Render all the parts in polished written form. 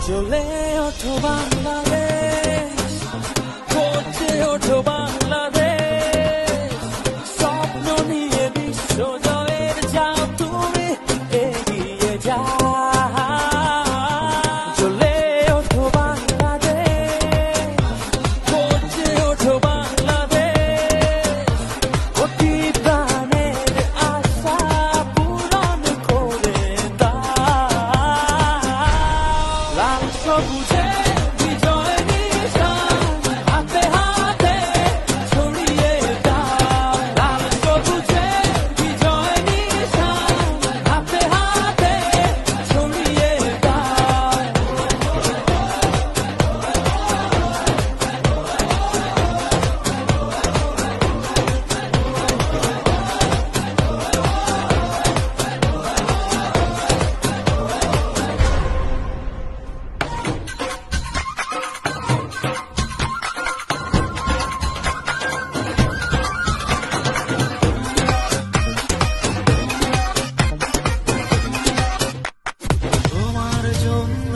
জ্বলে ওঠো বাংলাদেশ, গর্জে ওঠো বাংলাদেশ, স্বপ্ন নিয়ে বিশ্ব জয়ের যাও তুমি এগিয়ে যাও। জ্বলে ওঠো বাংলাদেশ, গর্জে ওঠো বাংলাদেশ, অতি প্রাণের আশা পূরণ করে দাও। লাল সবুজে বিজয় নিশান হাতে হাতে ছড়িয়ে দাও। লাল সবুজে বিজয় নিশান হাতে হাতে ছড়িয়ে দাও। তোমার জন্য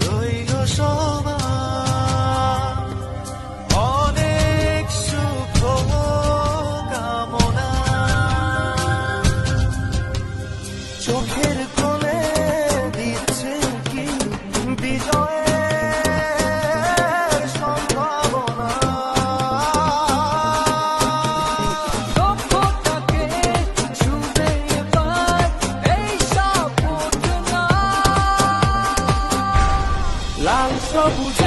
রইল সবার অনেক শুভ কামনা। চোখের কোণে দিচ্ছে কি বিজয়ের সম্ভাবনা। লক্ষ্যটাকে ছুঁয়ে এবার এই সাপোর্ট না। লাল সবুজে